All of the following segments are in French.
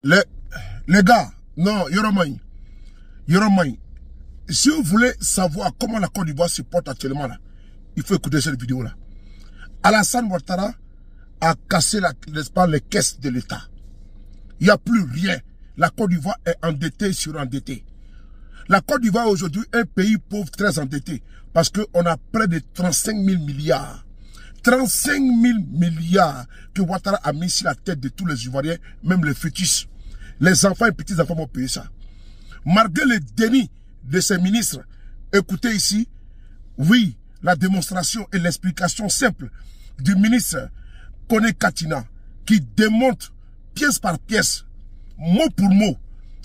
Les gars, non, Yoromai, si vous voulez savoir comment la Côte d'Ivoire se porte actuellement là, il faut écouter cette vidéo là. Alassane Ouattara a cassé les caisses de l'État. Il n'y a plus rien. La Côte d'Ivoire est endettée sur endettée. La Côte d'Ivoire est aujourd'hui un pays pauvre très endetté parce qu'on a près de 35 000 milliards. 35 000 milliards que Ouattara a mis sur la tête de tous les Ivoiriens, même les fœtus. Les enfants et petits-enfants vont payer ça. Malgré le déni de ces ministres, écoutez ici, oui, la démonstration et l'explication simple du ministre Kone Katina qui démontre pièce par pièce, mot pour mot,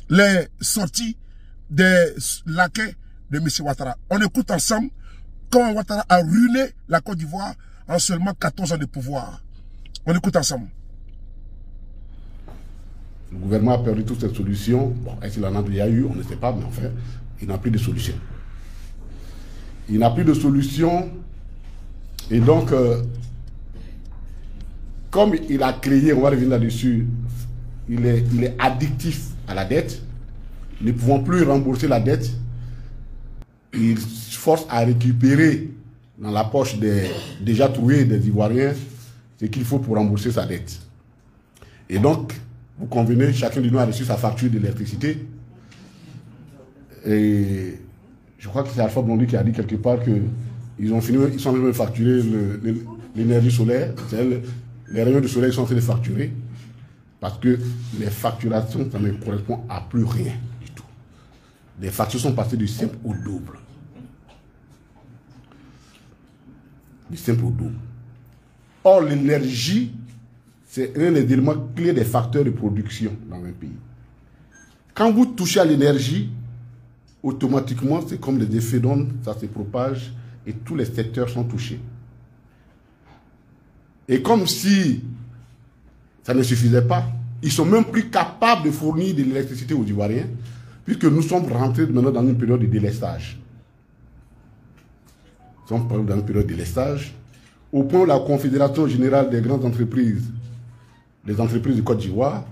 les sorties des laquais de M. Ouattara. On écoute ensemble comment Ouattara a ruiné la Côte d'Ivoire en seulement 14 ans de pouvoir. On écoute ensemble. Le gouvernement a perdu toutes ses solutions. Bon, est-ce qu'il en a déjà eu? On ne sait pas, mais enfin, il n'a plus de solution. Il n'a plus de solution. Et donc, comme il a créé, on va revenir là-dessus, il est addictif à la dette. Ne pouvant plus rembourser la dette, il se force à récupérer dans la poche déjà trouvée des Ivoiriens ce qu'il faut pour rembourser sa dette. Et donc, vous convenez, chacun de nous a reçu sa facture d'électricité. Et je crois que c'est Alpha Blondy qui a dit quelque part qu'ils sont même facturés l'énergie solaire. Les rayons de soleil sont en train de facturer. Parce que les facturations, ça ne correspond à plus rien du tout. Les factures sont passées du simple au double. Du simple au double. Or, l'énergie, c'est un des éléments clés des facteurs de production dans un pays. Quand vous touchez à l'énergie, automatiquement, c'est comme les effets d'onde, ça se propage et tous les secteurs sont touchés. Et comme si ça ne suffisait pas, ils sont même plus capables de fournir de l'électricité aux Ivoiriens, puisque nous sommes rentrés maintenant dans une période de délestage. Nous sommes dans une période de délestage, au point où la Confédération générale des grandes entreprises, les entreprises de Côte d'Ivoire,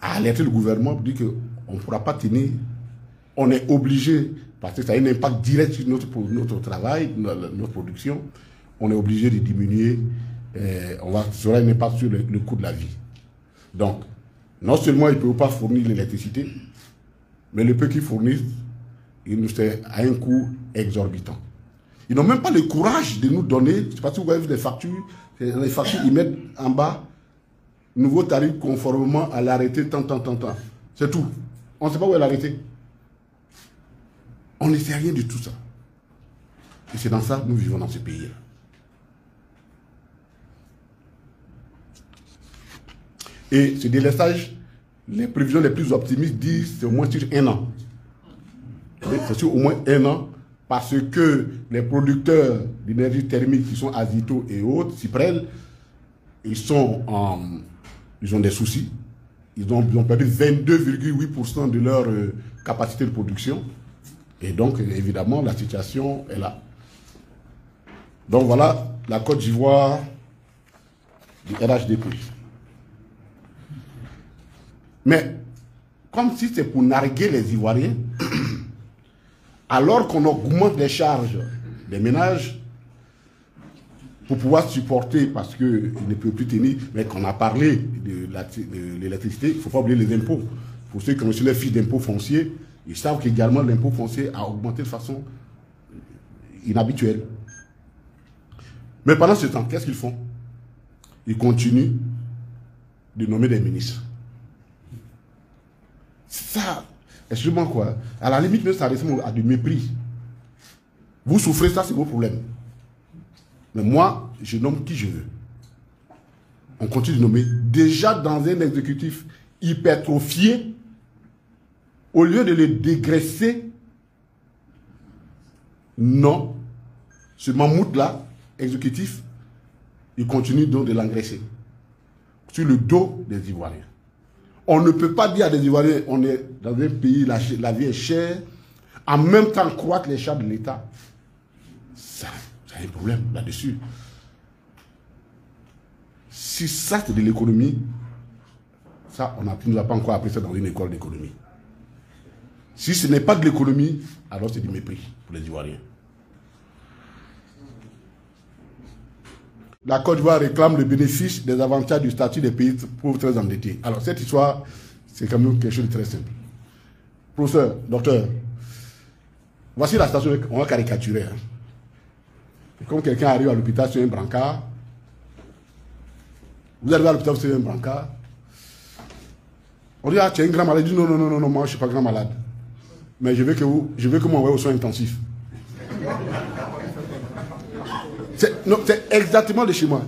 a alerté le gouvernement pour dire qu'on ne pourra pas tenir. On est obligé, parce que ça a un impact direct sur notre travail, notre production, on est obligé de diminuer, ça aura un impact sur le coût de la vie. Donc, non seulement ils ne peuvent pas fournir l'électricité, mais le peu qu'ils fournissent, c'est à un coût exorbitant. Ils n'ont même pas le courage de nous donner, je ne sais pas si vous voyez les factures, ils mettent en bas, nouveau tarif conformément à l'arrêté tant. C'est tout. On ne sait pas où est l'arrêté. On ne sait rien de tout ça. Et c'est dans ça que nous vivons dans ce pays-là. Et ce délestage, les prévisions les plus optimistes disent c'est au moins sur 1 an. C'est sur au moins 1 an parce que les producteurs d'énergie thermique qui sont Azito et autres, Cyprel, ils ont des soucis. Ils ont perdu 22,8% de leur capacité de production. Et donc, évidemment, la situation est là. Donc voilà la Côte d'Ivoire du RHDP. Mais, comme si c'est pour narguer les Ivoiriens, alors qu'on augmente les charges des ménages pour pouvoir supporter, parce qu'ils ne peuvent plus tenir, mais qu'on a parlé de l'électricité, il ne faut pas oublier les impôts. Pour ceux qui ont reçu les fiches d'impôts fonciers, ils savent qu'également l'impôt foncier a augmenté de façon inhabituelle. Mais pendant ce temps, qu'est-ce qu'ils font? Ils continuent de nommer des ministres. Ça, excusez-moi quoi, à la limite, ça ressemble à du mépris. Vous souffrez, ça c'est vos problèmes. Mais moi, je nomme qui je veux. On continue de nommer. Déjà dans un exécutif hypertrophié, au lieu de le dégraisser, non, ce mammouth-là, exécutif, il continue donc de l'engraisser. Sur le dos des Ivoiriens. On ne peut pas dire à des Ivoiriens, on est dans un pays, la vie est chère, en même temps croître les charges de l'État. Ça a un problème là-dessus. Si ça c'est de l'économie, Ça, on ne nous a pas encore appris ça dans une école d'économie. Si ce n'est pas de l'économie, alors c'est du mépris pour les Ivoiriens. La Côte d'Ivoire réclame le bénéfice des avantages du statut des pays pauvres très endettés. Alors cette histoire, c'est quand même quelque chose de très simple. Professeur, docteur, voici la station, on va caricaturer. Hein. Comme quelqu'un arrive à l'hôpital sur un brancard, vous arrivez à l'hôpital sur un brancard, on dit, ah, tu es un grand malade. Il dit, non, moi je ne suis pas grand malade. Mais je veux que mon envoie aux soins intensifs. C'est exactement de chez moi.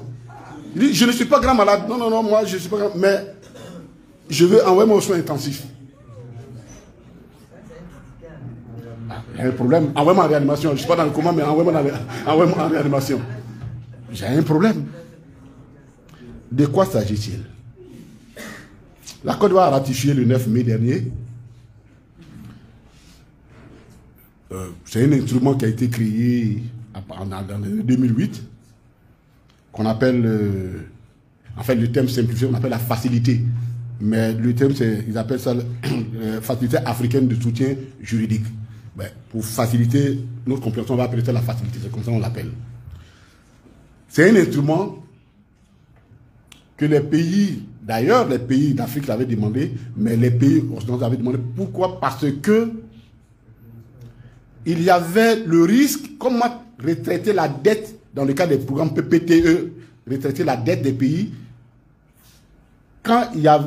Il dit, je ne suis pas grand malade. Non, moi je ne suis pas grand, mais je veux envoyer aux soins intensifs. Il y a un problème. Envoie-moi en réanimation. Je ne suis pas dans le coma, mais envoie-moi en réanimation. J'ai un problème. De quoi s'agit-il? La Côte d'Ivoire a ratifié le 9 mai dernier. C'est un instrument qui a été créé en 2008, qu'on appelle, en fait le terme simplifié, on appelle la facilité. Mais le terme, ils appellent ça facilité africaine de soutien juridique. Ben, pour faciliter notre compréhension, on va appeler ça la facilité, c'est comme ça qu'on l'appelle. C'est un instrument que les pays, d'ailleurs les pays d'Afrique l'avaient demandé, mais les pays occidentaux avaient demandé. Pourquoi? Parce que il y avait le risque, comment retraiter la dette dans le cas des programmes PPTE, retraiter la dette des pays,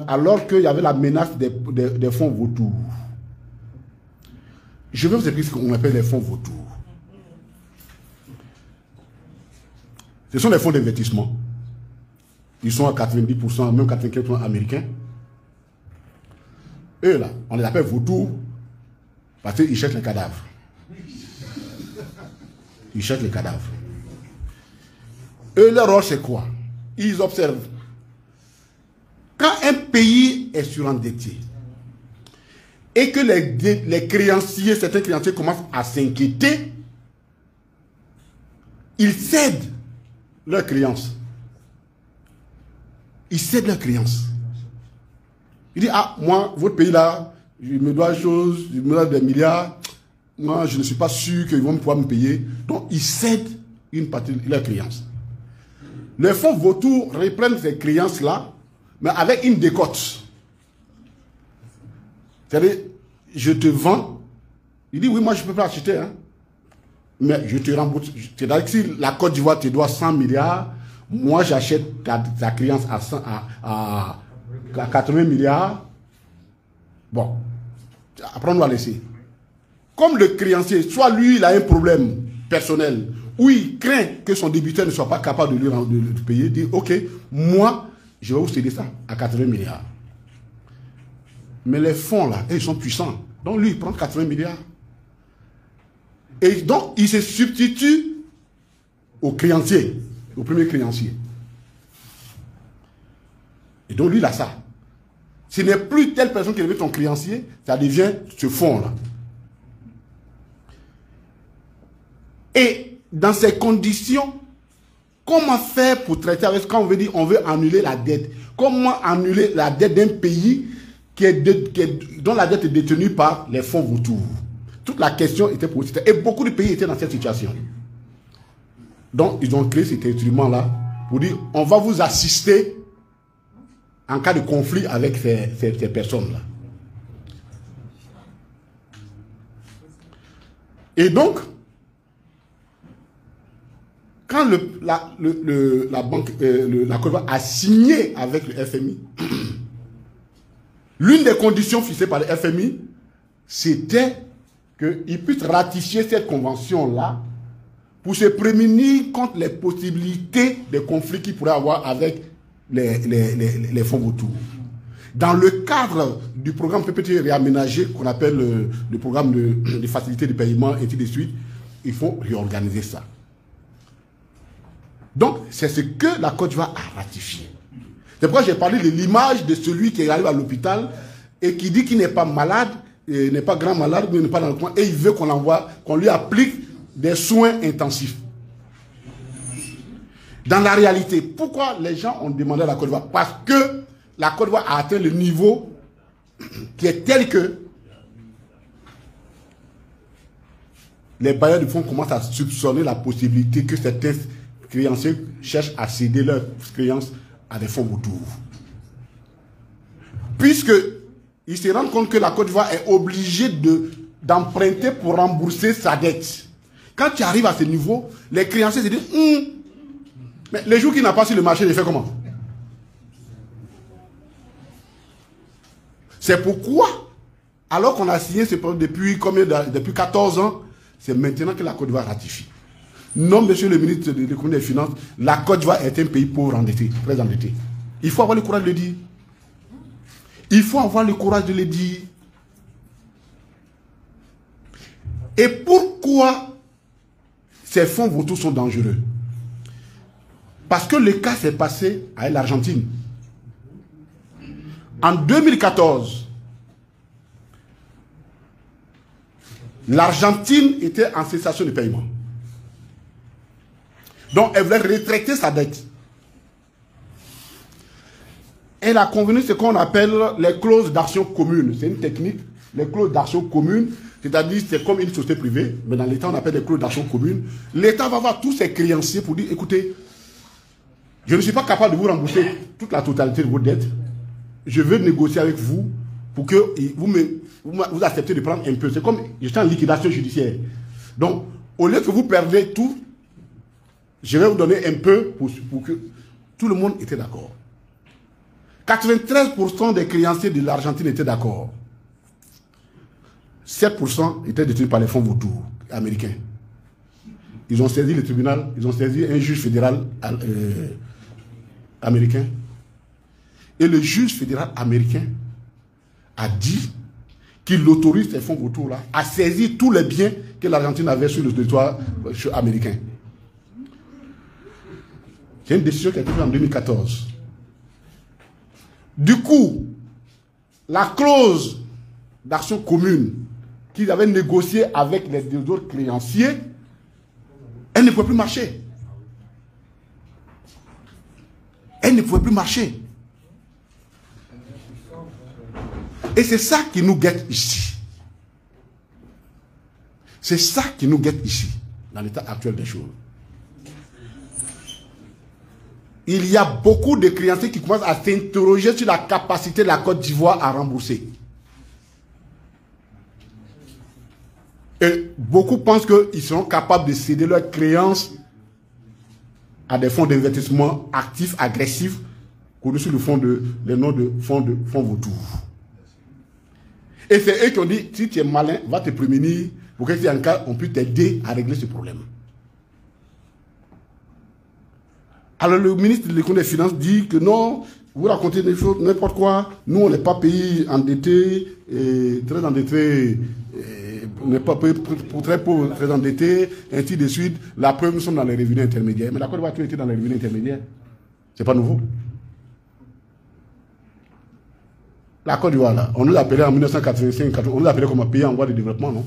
alors qu'il y avait la menace des fonds vautours. Je vais vous expliquer ce qu'on appelle les fonds vautours. Ce sont les fonds d'investissement. Ils sont à 90%, même 95% américains. Eux là, on les appelle vautours parce qu'ils cherchent les cadavres. Ils cherchent les cadavres. Eux, leur rôle, c'est quoi? Ils observent. Quand un pays est surendetté et que les créanciers, certains créanciers commencent à s'inquiéter, ils cèdent leurs créances. Ils cèdent leurs créances. Ils disent, ah, moi, votre pays là, je me dois des choses, je me dois des milliards. Moi, je ne suis pas sûr qu'ils vont pouvoir me payer. Donc, ils cèdent une partie de leurs créances. Les fonds vautours reprennent ces créances-là, mais avec une décote. C'est-à-dire, je te vends. Il dit, oui, moi, je ne peux pas acheter. Hein, mais je te rembourse. C'est-à-dire que si la Côte d'Ivoire te doit 100 milliards, moi, j'achète ta créance à 80 milliards. Bon, après, on va laisser. Comme le créancier, soit lui, il a un problème personnel, ou il craint que son débiteur ne soit pas capable de lui payer, il dit, ok, moi, je vais vous céder ça à 80 milliards. Mais les fonds, là, ils sont puissants. Donc, lui, il prend 80 milliards. Et donc, il se substitue au créancier, au premier créancier. Et donc, lui, il a ça. Ce n'est plus telle personne qui devient ton créancier, ça devient ce fonds-là. Et dans ces conditions, comment faire pour traiter avec, quand on veut dire on veut annuler la dette? Comment annuler la dette d'un pays dont la dette est détenue par les fonds vautours? Toute la question était posée. Et beaucoup de pays étaient dans cette situation. Donc, ils ont créé cet instrument-là pour dire on va vous assister en cas de conflit avec ces personnes-là. Et donc, quand la banque, la Côte d'Ivoire a signé avec le FMI, l'une des conditions fixées par le FMI, c'était qu'il puisse ratifier cette convention-là pour se prémunir contre les possibilités de conflits qu'il pourrait avoir avec les fonds vautours. Dans le cadre du programme PPT réaménagé, qu'on appelle le programme de facilité de paiement, et ainsi de suite, il faut réorganiser ça. Donc, c'est ce que la Côte d'Ivoire a ratifié. C'est pourquoi j'ai parlé de l'image de celui qui arrive à l'hôpital et qui dit qu'il n'est pas malade, n'est pas grand malade, mais n'est pas dans le coin, et il veut qu'on l'envoie, qu'on lui applique des soins intensifs. Dans la réalité, pourquoi les gens ont demandé à la Côte d'Ivoire? Parce que la Côte d'Ivoire a atteint le niveau qui est tel que les bailleurs de fonds commencent à soupçonner la possibilité que certains créanciers cherchent à céder leurs créances à des fonds vautours. Puisqu'ils se rendent compte que la Côte d'Ivoire est obligée d'emprunter pour rembourser sa dette. Quand tu arrives à ce niveau, les créanciers se disent mais les jours qu'il n'a pas sur le marché, il fait comment? C'est pourquoi, alors qu'on a signé ce projet depuis 14 ans, c'est maintenant que la Côte d'Ivoire ratifie. Non, monsieur le ministre de l'économie et des finances, la Côte d'Ivoire est un pays pauvre, endetté, très endetté. Il faut avoir le courage de le dire. Il faut avoir le courage de le dire. Et pourquoi ces fonds vautours sont dangereux? Parce que le cas s'est passé avec l'Argentine. En 2014, l'Argentine était en cessation de paiement. Donc, elle voulait retraiter sa dette. Elle a convenu ce qu'on appelle les clauses d'action commune. C'est une technique. Les clauses d'action commune, c'est-à-dire c'est comme une société privée, mais dans l'État, on appelle les clauses d'action commune. L'État va voir tous ses créanciers pour dire, écoutez, je ne suis pas capable de vous rembourser toute la totalité de vos dettes. Je veux négocier avec vous pour que vous acceptez de prendre un peu. C'est comme j'étais en liquidation judiciaire. Donc, au lieu que vous perdez tout, je vais vous donner un peu pour que tout le monde était d'accord. 93% des créanciers de l'Argentine étaient d'accord. 7% étaient détenus par les fonds vautours américains. Ils ont saisi le tribunal, ils ont saisi un juge fédéral américain. Et le juge fédéral américain a dit qu'il autorise ces fonds vautours-là à saisir tous les biens que l'Argentine avait sur le territoire américain. C'est une décision qui a été prise en 2014. Du coup, la clause d'action commune qu'ils avaient négociée avec les deux autres créanciers, elle ne pouvait plus marcher. Elle ne pouvait plus marcher. Et c'est ça qui nous guette ici. C'est ça qui nous guette ici, dans l'état actuel des choses. Il y a beaucoup de créanciers qui commencent à s'interroger sur la capacité de la Côte d'Ivoire à rembourser. Et beaucoup pensent qu'ils seront capables de céder leurs créances à des fonds d'investissement actifs, agressifs, connus sous le nom de fonds vautours. Et c'est eux qui ont dit, si tu es malin, va te prémunir pour que si en cas, on puisse t'aider à régler ce problème. Alors le ministre de l'économie et des finances dit que non, vous racontez des choses, n'importe quoi. Nous, on n'est pas pays endetté, très endetté, on n'est pas pays très pauvre, très endetté, ainsi de suite. La preuve, nous sommes dans les revenus intermédiaires. Mais la Côte d'Ivoire a toujours été dans les revenus intermédiaires. C'est pas nouveau. La Côte d'Ivoire, là, on nous appelait en 1985, on nous appelait comme un pays en voie de développement, non?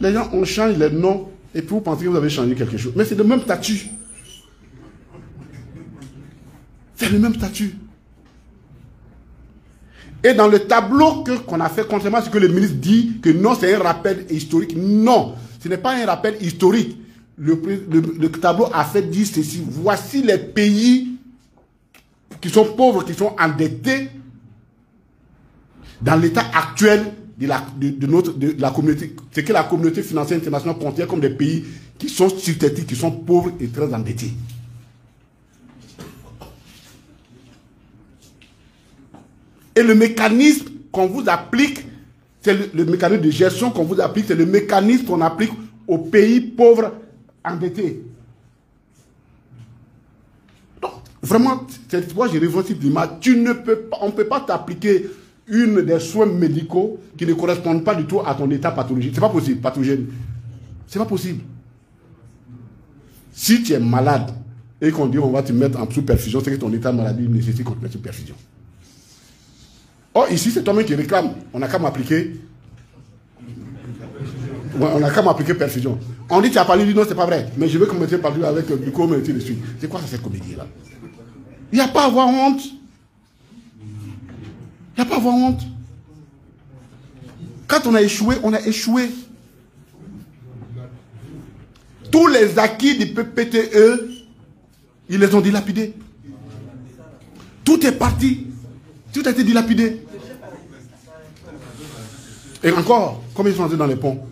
Les gens, on change les noms et puis vous pensez que vous avez changé quelque chose. Mais c'est le même statut. C'est le même statut. Et dans le tableau qu'on a fait, contrairement à ce que le ministre dit, que non, c'est un rappel historique. Non, ce n'est pas un rappel historique. Le tableau a fait dire ceci. Voici les pays qui sont pauvres, qui sont endettés dans l'état actuel de la communauté. C'est que la communauté financière internationale considère comme des pays qui sont susceptibles, qui sont pauvres et très endettés. Et le mécanisme qu'on vous applique, c'est le mécanisme de gestion qu'on vous applique, c'est le mécanisme qu'on applique aux pays pauvres endettés. Donc, vraiment, cette fois, je reviens sur l'image. On ne peut pas t'appliquer une des soins médicaux qui ne correspondent pas du tout à ton état pathologique. C'est pas possible, pathogène. C'est pas possible. Si tu es malade et qu'on dit on va te mettre en sous-perfusion, c'est que ton état de maladie nécessite qu'on te mette sous perfusion. Or, ici, c'est toi-même qui réclame. On n'a qu'à m'appliquer. On n'a qu'à m'appliquer perfusion. On dit tu as parlé, dit non, c'est pas vrai. Mais je veux commencer par lui avec du com et ainsi de suite. C'est quoi cette comédie-là? Il n'y a pas à avoir honte. Il n'y a pas à avoir honte. Quand on a échoué, on a échoué. Tous les acquis du PPTE, ils les ont dilapidés. Tout est parti. Tout a été dilapidé. Et encore, combien ils sont entrés dans les ponts?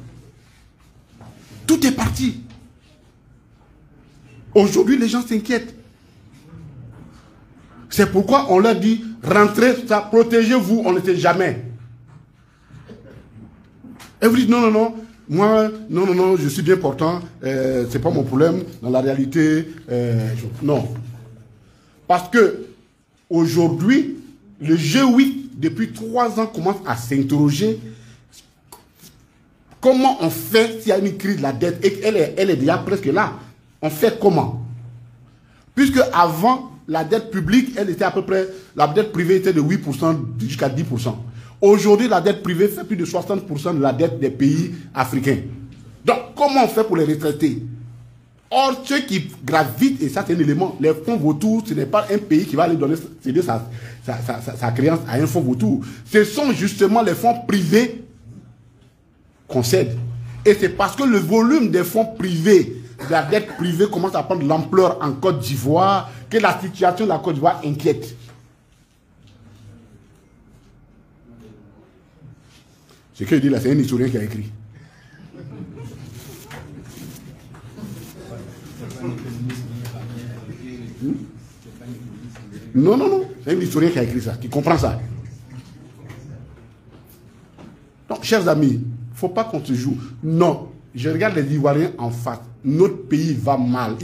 Tout est parti. Aujourd'hui, les gens s'inquiètent. C'est pourquoi on leur dit, rentrez, protégez-vous, on ne sait jamais. Et vous dites, non, non, non, moi, non, non, non, je suis bien portant, c'est pas mon problème, dans la réalité, non. Parce que, aujourd'hui, le G8, depuis 3 ans, commence à s'interroger. Comment on fait s'il y a une crise de la dette et qu'elle est déjà presque là? On fait comment? Puisque avant, la dette publique, elle était à peu près, la dette privée était de 8% jusqu'à 10%. Aujourd'hui, la dette privée fait plus de 60% de la dette des pays africains. Donc, comment on fait pour les retraités? Or, ceux qui gravitent, et ça c'est un élément, les fonds vautours, ce n'est pas un pays qui va aller donner céder sa créance à un fonds vautour. Ce sont justement les fonds privés qu'on cède. Et c'est parce que le volume des fonds privés, de la dette privée commence à prendre l'ampleur en Côte d'Ivoire, que la situation de la Côte d'Ivoire inquiète. Ce que je dis là, c'est un historien qui a écrit. Non, non, non. C'est un historien qui a écrit ça, qui comprend ça. Donc, chers amis, il ne faut pas qu'on se joue. Non, je regarde les Ivoiriens en face. Notre pays va mal.